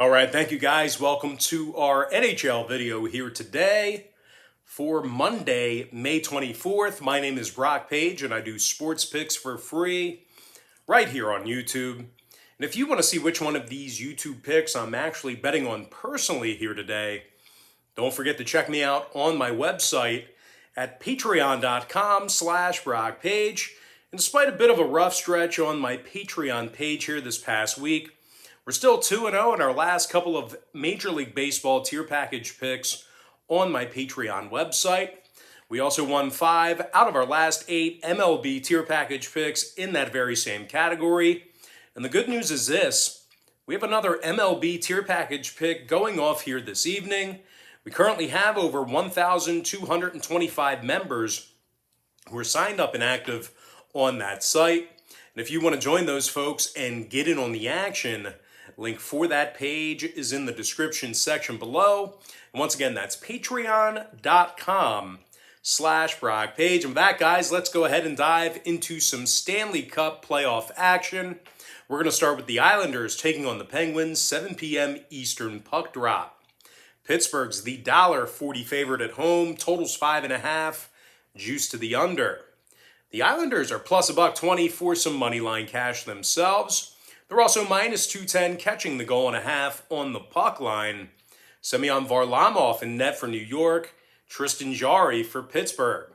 All right, thank you guys. Welcome to our NHL video here today for Monday, May 24th. My name is Brock Page and I do sports picks for free right here on YouTube. And if you want to see which one of these YouTube picks I'm actually betting on personally here today, don't forget to check me out on my website at patreon.com/BrockPage. And despite a bit of a rough stretch on my Patreon page here this past week, we're still 2-0 in our last couple of Major League Baseball tier package picks on my Patreon website. We also won 5 out of our last 8 MLB tier package picks in that very same category. And the good news is this: we have another MLB tier package pick going off here this evening. We currently have over 1,225 members who are signed up and active on that site. And if you want to join those folks and get in on the action, link for that page is in the description section below. And once again, that's patreon.com/BrockPage. And with that, guys, let's go ahead and dive into some Stanley Cup playoff action. We're going to start with the Islanders taking on the Penguins, 7 p.m. Eastern puck drop. Pittsburgh's the $1.40 favorite at home, totals 5.5, juice to the under. The Islanders are plus $1.20 for some money line cash themselves. They're also minus 210 catching the goal and a half on the puck line. Semyon Varlamov in net for New York. Tristan Jarry for Pittsburgh.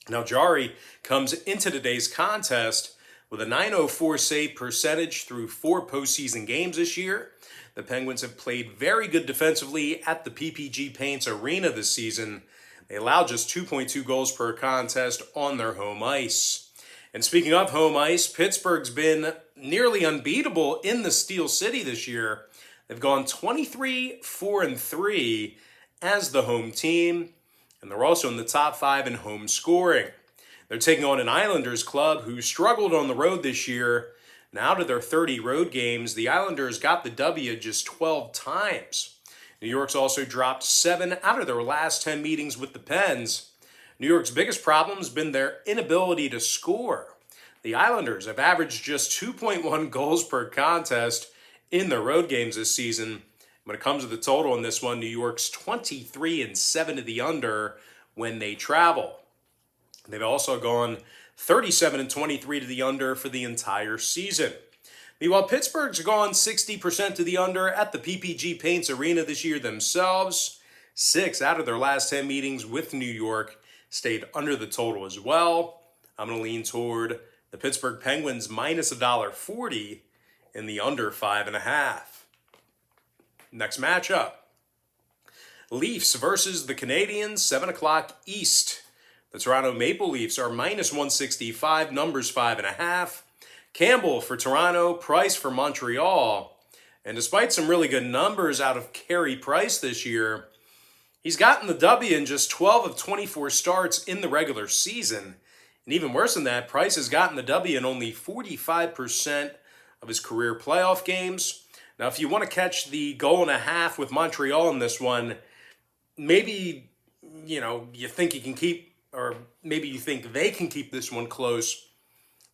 Now Jarry comes into today's contest with a .904 save percentage through 4 postseason games this year. The Penguins have played very good defensively at the PPG Paints Arena this season. They allowed just 2.2 goals per contest on their home ice. And speaking of home ice, Pittsburgh's been nearly unbeatable in the Steel City this year. They've gone 23-4-3 as the home team, and they're also in the top 5 in home scoring. They're taking on an Islanders club who struggled on the road this year. Now, out of their 30 road games, the Islanders got the W just 12 times. New York's also dropped 7 out of their last 10 meetings with the Pens. New York's biggest problem has been their inability to score. The Islanders have averaged just 2.1 goals per contest in their road games this season. When it comes to the total in this one, New York's 23-7 to the under when they travel. They've also gone 37-23 to the under for the entire season. Meanwhile, Pittsburgh's gone 60% to the under at the PPG Paints Arena this year themselves. 6 out of their last 10 meetings with New York stayed under the total as well. I'm going to lean toward the Pittsburgh Penguins minus $1.40 in the under 5.5. Next matchup: Leafs versus the Canadiens, 7 o'clock East. The Toronto Maple Leafs are minus 165, numbers 5.5. Campbell for Toronto, Price for Montreal. And despite some really good numbers out of Carey Price this year, he's gotten the W in just 12 of 24 starts in the regular season. And even worse than that, Price has gotten the W in only 45% of his career playoff games. Now, if you want to catch the goal and a half with Montreal in this one, maybe, you think you can keep, or maybe you think they can keep this one close.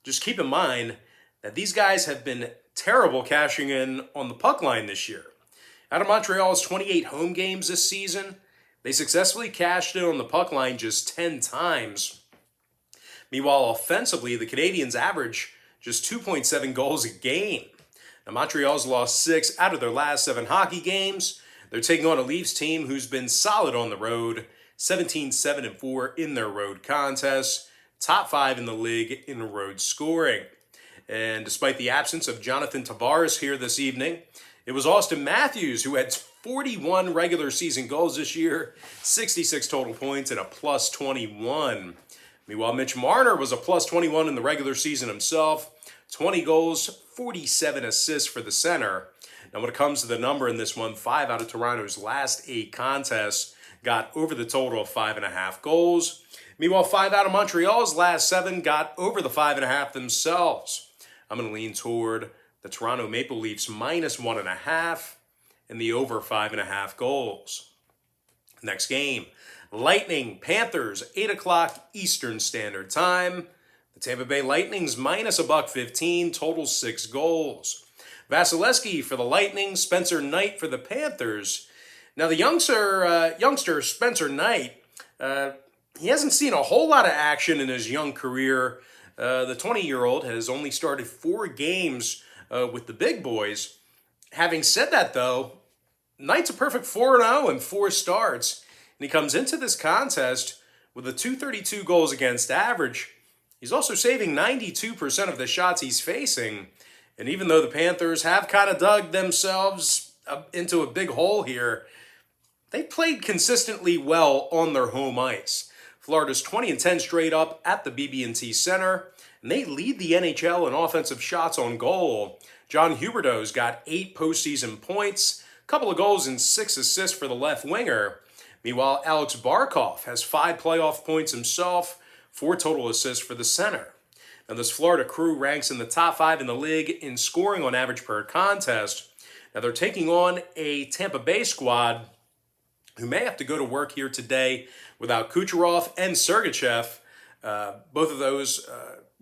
Just keep in mind that these guys have been terrible cashing in on the puck line this year. Out of Montreal's 28 home games this season, they successfully cashed in on the puck line just 10 times. Meanwhile, offensively, the Canadiens average just 2.7 goals a game. Now, Montreal's lost 6 out of their last 7 hockey games. They're taking on a Leafs team who's been solid on the road, 17-7-4 in their road contests, top 5 in the league in road scoring. And despite the absence of Jonathan Tavares here this evening, it was Austin Matthews who had 41 regular season goals this year, 66 total points, and a plus 21. Meanwhile, Mitch Marner was a plus 21 in the regular season himself, 20 goals, 47 assists for the center. Now, when it comes to the number in this one, 5 out of Toronto's last 8 contests got over the total of 5.5 goals. Meanwhile, 5 out of Montreal's last 7 got over the 5.5 themselves. I'm going to lean toward the Toronto Maple Leafs minus 1.5 and the over 5.5 goals. Next game, Lightning, Panthers, 8 o'clock Eastern Standard Time. The Tampa Bay Lightning's minus $1.15, total 6 goals. Vasilevsky for the Lightning, Spencer Knight for the Panthers. Now the youngster Spencer Knight, he hasn't seen a whole lot of action in his young career. The 20-year-old has only started 4 games with the big boys. Having said that, though, Knight's a perfect 4-0 and 4 starts, and he comes into this contest with a .232 goals against average. He's also saving 92% of the shots he's facing, and even though the Panthers have kind of dug themselves into a big hole here, they played consistently well on their home ice. Florida's 20-10 straight up at the BB&T Center, and they lead the NHL in offensive shots on goal. John Huberdeau's got 8 postseason points, a couple of goals and 6 assists for the left winger. Meanwhile, Alex Barkov has 5 playoff points himself, 4 total assists for the center. Now, this Florida crew ranks in the top 5 in the league in scoring on average per contest. Now, they're taking on a Tampa Bay squad who may have to go to work here today without Kucherov and Sergachev. Both of those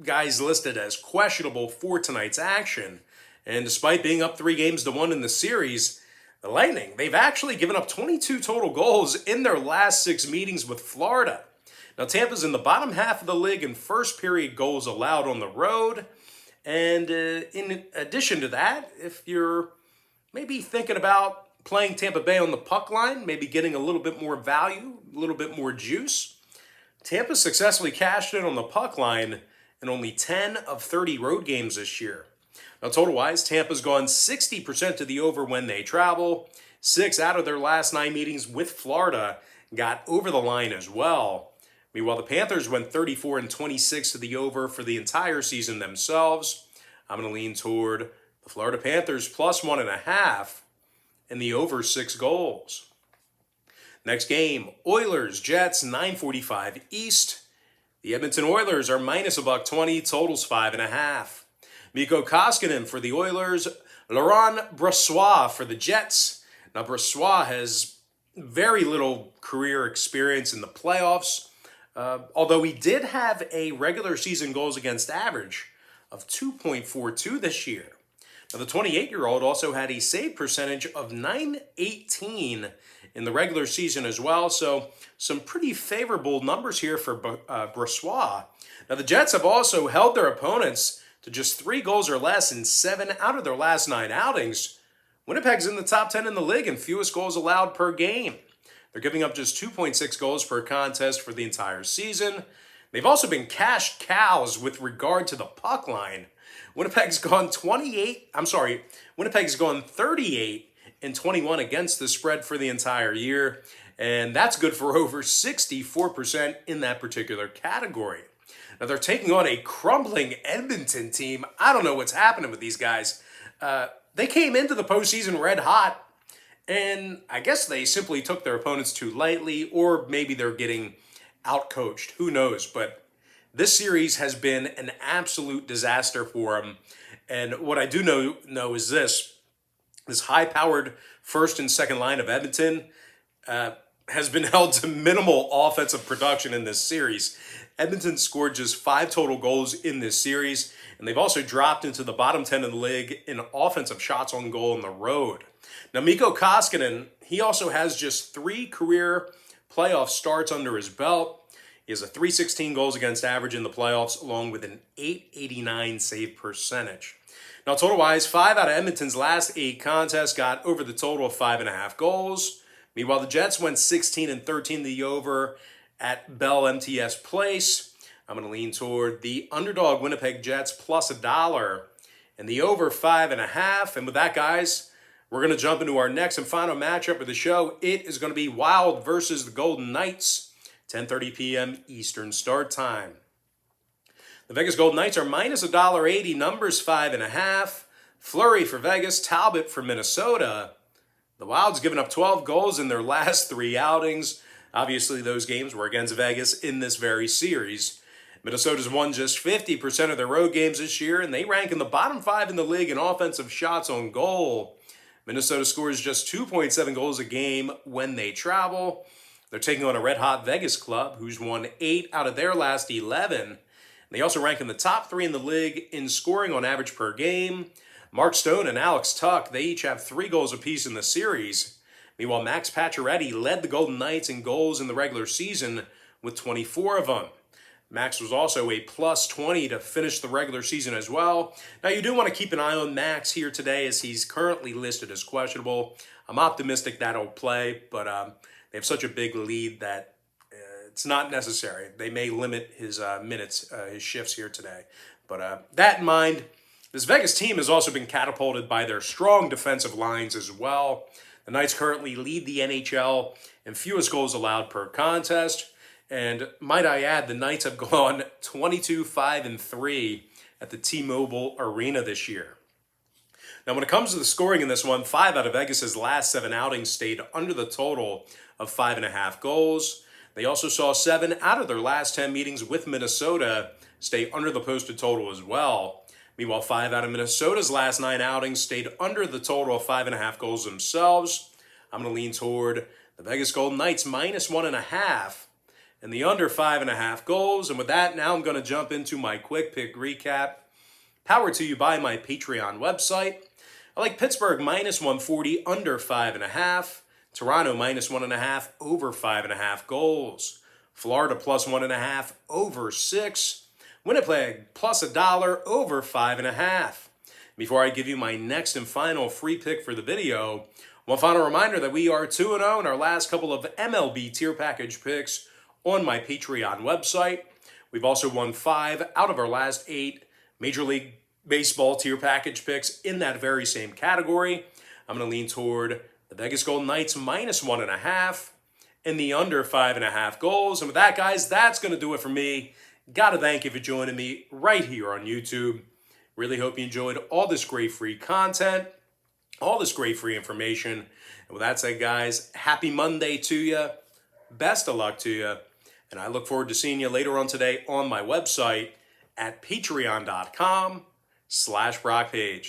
guys listed as questionable for tonight's action. And despite being up 3-1 in the series, the Lightning, they've actually given up 22 total goals in their last 6 meetings with Florida. Now, Tampa's in the bottom half of the league in first period goals allowed on the road. And in addition to that, if you're maybe thinking about playing Tampa Bay on the puck line, maybe getting a little bit more value, a little bit more juice, Tampa successfully cashed in on the puck line in only 10 of 30 road games this year. Now, total-wise, Tampa's gone 60% to the over when they travel. 6 out of their last 9 meetings with Florida got over the line as well. Meanwhile, the Panthers went 34-26 to the over for the entire season themselves. I'm going to lean toward the Florida Panthers plus 1.5 and the over 6 goals. Next game, Oilers, Jets, 9:45 East. The Edmonton Oilers are minus $1.20, totals 5.5. Mikko Koskinen for the Oilers, Laurent Brossoit for the Jets. Now, Brossoit has very little career experience in the playoffs, although he did have a regular season goals against average of 2.42 this year. Now, the 28-year-old also had a save percentage of .918 in the regular season as well, so some pretty favorable numbers here for Brossoit. Now, the Jets have also held their opponents to just 3 goals or less in 7 out of their last 9 outings. Winnipeg's in the top 10 in the league in fewest goals allowed per game. They're giving up just 2.6 goals per contest for the entire season. They've also been cash cows with regard to the puck line. Winnipeg's gone 38-21 against the spread for the entire year, and that's good for over 64% in that particular category. Now, they're taking on a crumbling Edmonton team. I don't know what's happening with these guys. They came into the postseason red hot, and I guess they simply took their opponents too lightly, or maybe they're getting outcoached. Who knows? But this series has been an absolute disaster for them. And what I do know is this high-powered first and second line of Edmonton has been held to minimal offensive production in this series. Edmonton scored just 5 total goals in this series, and they've also dropped into the bottom 10 in the league in offensive shots on goal on the road. Now, Mikko Koskinen, he also has just 3 career playoff starts under his belt. He has a .316 goals against average in the playoffs, along with an .889 save percentage. Now, total-wise, 5 out of Edmonton's last 8 contests got over the total of 5.5 goals. Meanwhile, the Jets went 16-13 to the over at Bell MTS Place. I'm going to lean toward the underdog Winnipeg Jets plus $1 and the over 5.5. And with that, guys, we're going to jump into our next and final matchup of the show. It is going to be Wild versus the Golden Knights, 10:30 p.m. Eastern Start Time. The Vegas Golden Knights are minus $1.80, numbers 5.5. Fleury for Vegas, Talbot for Minnesota. The Wild's given up 12 goals in their last 3 outings. Obviously, those games were against Vegas in this very series. Minnesota's won just 50% of their road games this year, and they rank in the bottom 5 in the league in offensive shots on goal. Minnesota scores just 2.7 goals a game when they travel. They're taking on a red-hot Vegas club who's won 8 out of their last 11. They also rank in the top 3 in the league in scoring on average per game. Mark Stone and Alex Tuck, they each have 3 goals apiece in the series. Meanwhile, Max Pacioretty led the Golden Knights in goals in the regular season with 24 of them. Max was also a plus 20 to finish the regular season as well. Now, you do want to keep an eye on Max here today as he's currently listed as questionable. I'm optimistic that he'll play, but they have such a big lead that it's not necessary. They may limit his minutes, his shifts here today. But that in mind, this Vegas team has also been catapulted by their strong defensive lines as well. The Knights currently lead the NHL in fewest goals allowed per contest. And might I add, the Knights have gone 22-5-3 at the T-Mobile Arena this year. Now, when it comes to the scoring in this one, 5 out of Vegas' last 7 outings stayed under the total of 5.5 goals. They also saw 7 out of their last 10 meetings with Minnesota stay under the posted total as well. Meanwhile, 5 out of Minnesota's last 9 outings stayed under the total of 5.5 goals themselves. I'm going to lean toward the Vegas Golden Knights minus 1.5 and the under 5.5 goals. And with that, now I'm going to jump into my quick pick recap. Powered to you by my Patreon website. I like Pittsburgh minus 140 under 5.5. Toronto minus 1.5 over 5.5 goals. Florida plus 1.5 over 6. Winnipeg plus $1 over 5.5. Before I give you my next and final free pick for the video, one final reminder that we are 2-0 in our last couple of MLB tier package picks on my Patreon website. We've also won 5 out of our last 8 Major League Baseball tier package picks in that very same category. I'm going to lean toward the Vegas Golden Knights minus 1.5 and the under 5.5 goals. And with that, guys, that's going to do it for me. Got to thank you for joining me right here on YouTube. Really hope you enjoyed all this great free content, all this great free information. And with that said, guys, happy Monday to you. Best of luck to you. And I look forward to seeing you later on today on my website at patreon.com/BrockPage.